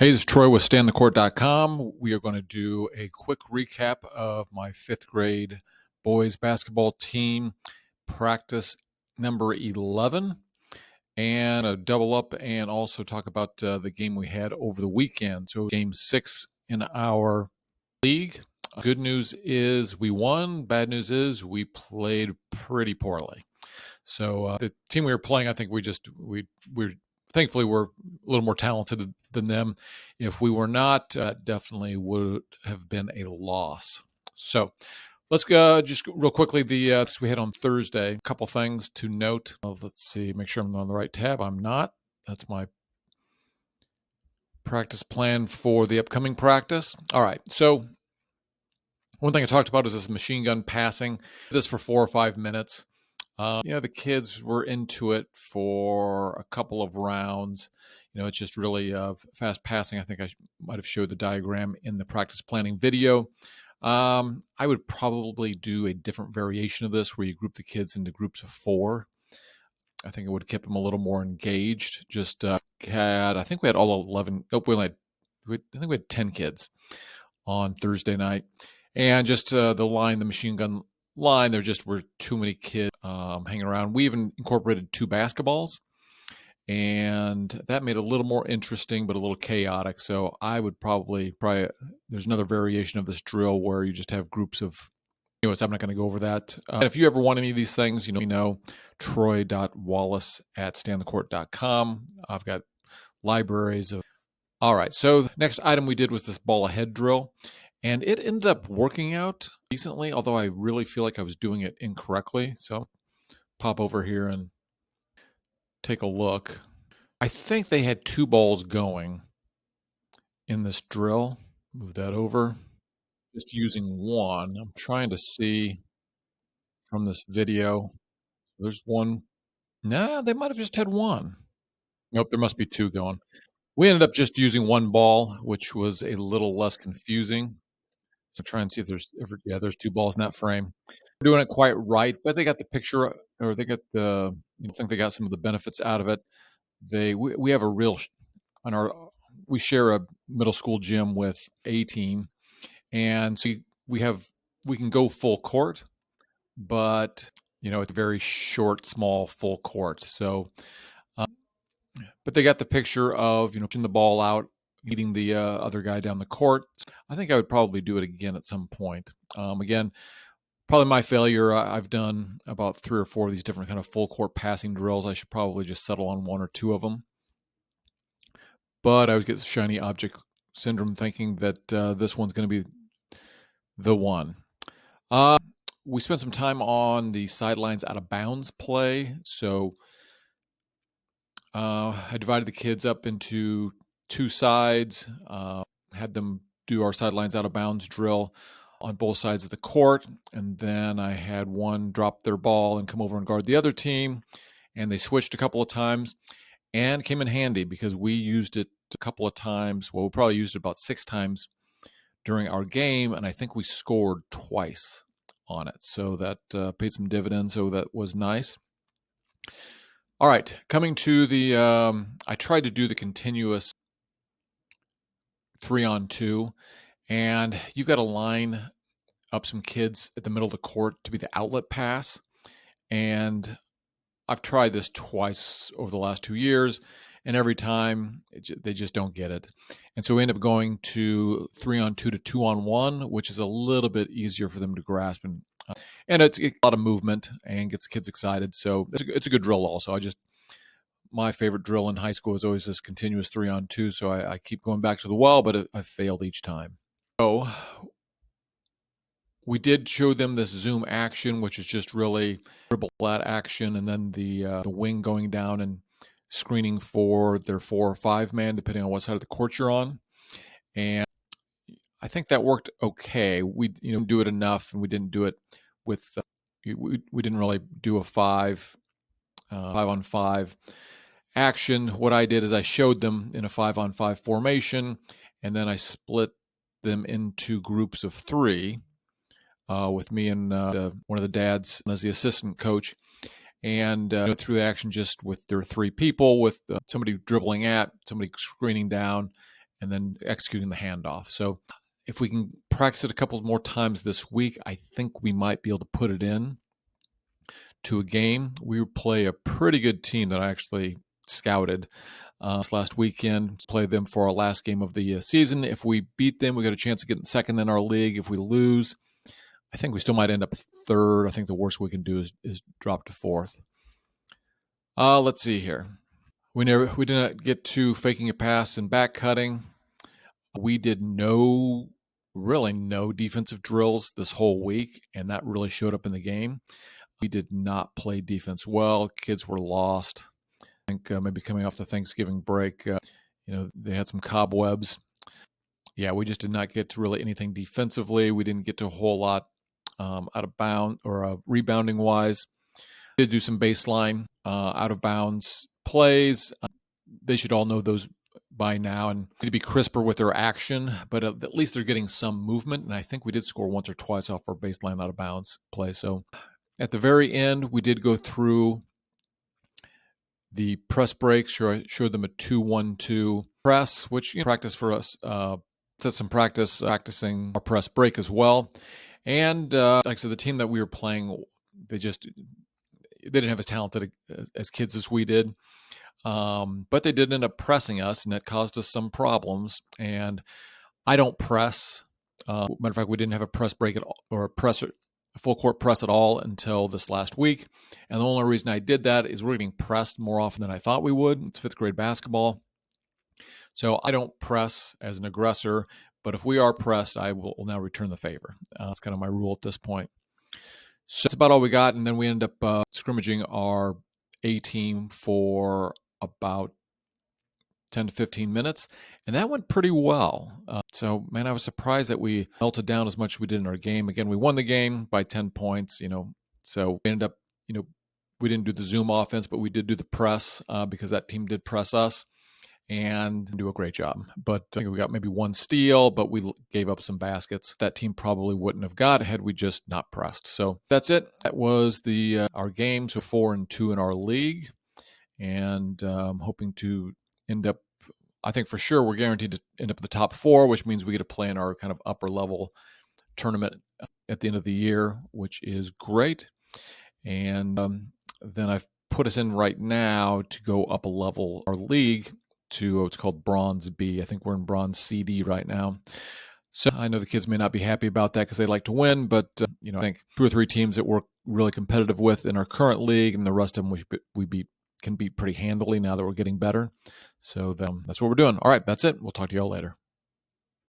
Hey, this is Troy with StayOnTheCourt.com. We are going to do a quick recap of my fifth grade boys basketball team practice number 11 and a double up and also talk about the game we had over the weekend. So game 6 in our league. Good news is we won. Bad news is we played pretty poorly. So the team we were playing, I think we're thankfully we're a little more talented than them. If we were not, definitely would have been a loss. So let's go just real quickly. The we had on Thursday. A couple things to note. Let's see. Make sure I'm on the right tab. I'm not. That's my practice plan for the upcoming practice. All right. So one thing I talked about is this machine gun passing. This for 4 or 5 minutes. The kids were into it for a couple of rounds. It's just really fast passing. I think I might have showed the diagram in the practice planning video. I would probably do a different variation of this where you group the kids into groups of 4. I think it would keep them a little more engaged. I think we had all 11. Nope, I think we had 10 kids on Thursday night. And just the machine gun line, there just were too many kids hanging around. We even incorporated 2 basketballs, and that made it a little more interesting, but a little chaotic. So I would probably there's another variation of this drill where you just have groups of. Anyways, I'm not going to go over that. And if you ever want any of these things, troy.wallace@stayonthecourt.com. I've got libraries of. All right. So the next item we did was this ball ahead drill. And it ended up working out decently, although I really feel like I was doing it incorrectly. So pop over here and take a look. I think they had 2 balls going in this drill. Move that over. Just using one. I'm trying to see from this video. There's one. Nah, they might have just had one. Nope, there must be 2 going. We ended up just using 1 ball, which was a little less confusing. So try and see if there's 2 balls in that frame. We're doing it quite right, but they got the picture, or they got I think they got some of the benefits out of it. We have we share a middle school gym with a team, and so we can go full court, but it's a very short, small full court. So, but they got the picture of pushing the ball out, leading the other guy down the court. I think I would probably do it again at some point. Again, probably my failure. I've done about 3 or 4 of these different kind of full court passing drills. I should probably just settle on 1 or 2 of them. But I always get shiny object syndrome thinking that this one's going to be the one. We spent some time on the sidelines out of bounds play. So I divided the kids up into 2 sides, had them do our sidelines out of bounds drill on both sides of the court, and then I had one drop their ball and come over and guard the other team, and they switched a couple of times, and it came in handy because we used it a couple of times. Well, we probably used it about 6 times during our game, and I think we scored twice on it, so that paid some dividends, so that was nice. All right, coming to the I tried to do the continuous 3-on-2, and you've got to line up some kids at the middle of the court to be the outlet pass. And I've tried this twice over the last 2 years, and every time they just don't get it. And so we end up going to 3-on-2 to 2-on-1, which is a little bit easier for them to grasp. And it's a lot of movement and gets the kids excited. So it's a good drill also. My favorite drill in high school is always this continuous 3-on-2. So I keep going back to the well, but I've failed each time. So we did show them this zoom action, which is just really dribble that action, and then the wing going down and screening for their 4 or 5 man, depending on what side of the court you're on. And I think that worked okay. We didn't do it enough, and we didn't do it with we didn't really do a 5-on-5 action. What I did is I showed them in a 5-on-5 formation, and then I split them into groups of 3 with me and one of the dads as the assistant coach, and through the action just with their 3 people, with somebody dribbling at, somebody screening down, and then executing the handoff. So if we can practice it a couple more times this week, I think we might be able to put it in to a game. We play a pretty good team that I actually scouted this last weekend. Play them for our last game of the season. If we beat them, we got a chance of getting second in our league. If we lose, I think we still might end up third. I think the worst we can do is drop to fourth. Let's see here. We did not get to faking a pass and back cutting. We did really no defensive drills this whole week, and that really showed up in the game. We did not play defense well. Kids were lost. I think maybe coming off the Thanksgiving break, they had some cobwebs. Yeah, we just did not get to really anything defensively. We didn't get to a whole lot out of bound or rebounding wise. We did do some baseline out of bounds plays. They should all know those by now and need to be crisper with their action, but at least they're getting some movement. And I think we did score once or twice off our baseline out of bounds play. So at the very end, we did go through the press break. Showed them a 2-1-2 press, which practice for us. Did some practicing our press break as well. And like I said, the team that we were playing, they didn't have as talented as kids as we did. But they did end up pressing us, and that caused us some problems. And I don't press. Matter of fact, we didn't have a press break at all, or a full court press at all until this last week. And the only reason I did that is we're getting pressed more often than I thought we would. It's fifth grade basketball. So I don't press as an aggressor, but if we are pressed, I will now return the favor. That's kind of my rule at this point. So that's about all we got. And then we end up scrimmaging our A team for about 10 to 15 minutes, and that went pretty well. So, man, I was surprised that we melted down as much as we did in our game. Again, we won the game by 10 points, so we ended up, we didn't do the Zoom offense, but we did do the press because that team did press us and do a great job. But I think we got maybe one steal, but we gave up some baskets. That team probably wouldn't have got had we just not pressed. So that's it. That was our game. So 4-2 in our league. And hoping to end up, I think for sure we're guaranteed to end up in the top 4, which means we get to play in our kind of upper level tournament at the end of the year, which is great. And then I've put us in right now to go up a level, our league, to what's called Bronze B. I think we're in Bronze CD right now. So I know the kids may not be happy about that because they like to win, but I think 2 or 3 teams that we're really competitive with in our current league, and the rest of them can beat pretty handily now that we're getting better. So that's what we're doing. All right, that's it. We'll talk to you all later.